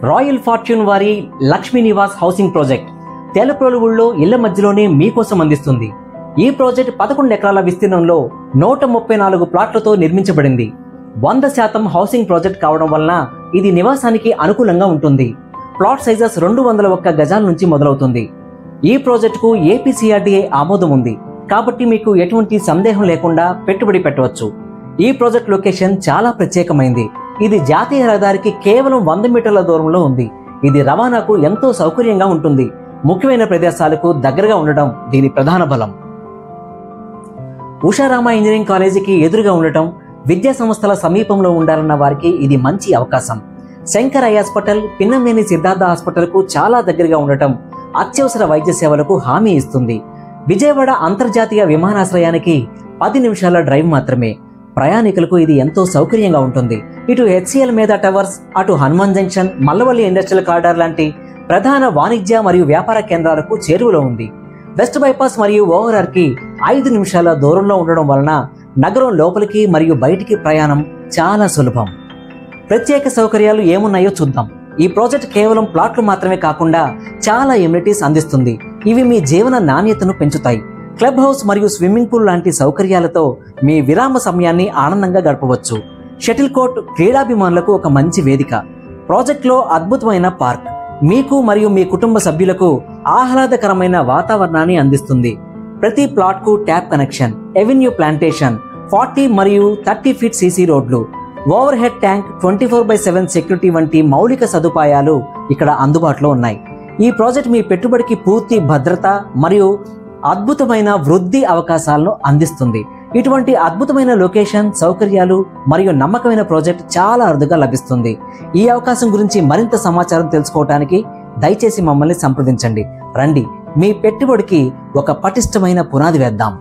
Royal fortune వారి Lakshmi Nivas housing project తేలప్రోలుగుళ్ళలో ఇళ్ల మధ్యలోనే మీకోసం అందిస్తుంది. ఈ ప్రాజెక్ట్ 11 ఎకరాల విస్తీర్ణంలో 134 ప్లాట్లతో నిర్మించబడింది. 100% హౌసింగ్ ప్రాజెక్ట్ కావడం వలన ఇది నివాసానికి అనుకూలంగా ఉంటుంది. ప్లాట్ సైజెస్ 201 గజాల నుంచి మొదలవుతుంది. ఈ ప్రాజెక్టుకు ఏపీసీఆర్డీఏ ఆమోదం ఉంది కాబట్టి మీకు ఎటువంటి సందేహం లేకుండా పెట్టుబడి పెట్టవచ్చు. ఈ ప్రాజెక్ట్ లొకేషన్ చాలా ప్రత్యేకమైంది. ఇది జాతీయ రహదారికి కేవలం 100 మీటర్ల దూరంలో ఉంది. ఇది రవాణాకు ఎంతో సౌకర్యంగా ఉంటుంది. ముఖ్యమైన ప్రదేశాలకు దగ్గరగా ఉండటం దీని ప్రధాన బలం. ఉషారామ ఇంజనీరింగ్ కాలేజీకి ఎదురుగా ఉండటం, విద్యా సంస్థల సమీపంలో ఉండాలన్న వారికి ఇది మంచి అవకాశం. శంకర్ ఐ హాస్పిటల్, పిన్నంనేని సిద్ధార్థ హాస్పిటల్కు చాలా దగ్గరగా ఉండటం అత్యవసర వైద్య సేవలకు హామీ ఇస్తుంది. విజయవాడ అంతర్జాతీయ విమానాశ్రయానికి 10 నిమిషాల డ్రైవ్ మాత్రమే. ప్రయాణికులకు ఇది ఎంతో సౌకర్యంగా ఉంటుంది. ఇటు హెచ్సిఎల్ మేధా టవర్స్, అటు Hanuman junction, Mallavalli industrial corridor లాంటి ప్రధాన వాణిజ్య మరియు వ్యాపార కేంద్రాలకు చేరువలో ఉంది. వెస్ట్ బైపాస్ మరియు ఓవరార్ కి 5 నిమిషాల దూరంలో ఉండడం వలన నగరం లోపలికి మరియు బయటికి ప్రయాణం చాలా సులభం. ప్రత్యేక సౌకర్యాలు ఏమున్నాయో చూద్దాం. ఈ ప్రాజెక్ట్ కేవలం ప్లాట్లు మాత్రమే కాకుండా చాలా ఎమ్యూనిటీస్ అందిస్తుంది. ఇవి మీ జీవన నాణ్యతను పెంచుతాయి. క్లబ్ హౌస్ మరియు స్విమ్మింగ్ పూల్ లాంటి సౌకర్యాలతో మీ విరామ సమయాన్ని ఆనందంగా గడపవచ్చు. షటిల్ కోర్ట్ క్రీడాభిమానులకు ఒక మంచి వేదిక. ప్రాజెక్ట్లో అద్భుతమైన పార్క్ మీకు మరియు మీ కుటుంబ సభ్యులకు ఆహ్లాదకరమైన వాతావరణాన్ని అందిస్తుంది. ప్రతి ప్లాట్ కు ట్యాప్ కనెక్షన్, ఎవెన్యూ ప్లాంటేషన్, 40 మరియు 30 ఫీట్ సీసీ రోడ్లు, ఓవర్ హెడ్ ట్యాంక్, 24/7 సెక్యూరిటీ వంటి మౌలిక సదుపాయాలు ఇక్కడ అందుబాటులో ఉన్నాయి. ఈ ప్రాజెక్ట్ మీ పెట్టుబడికి పూర్తి భద్రత మరియు అద్భుతమైన వృద్ధి అవకాశాలను అందిస్తుంది. ఇటువంటి అద్భుతమైన లొకేషన్, సౌకర్యాలు మరియు నమ్మకమైన ప్రాజెక్ట్ చాలా అరుదుగా లభిస్తుంది. ఈ అవకాశం గురించి మరింత సమాచారం తెలుసుకోవడానికి దయచేసి మమ్మల్ని సంప్రదించండి. రండి, మీ పెట్టుబడికి ఒక పటిష్టమైన పునాది వేద్దాం.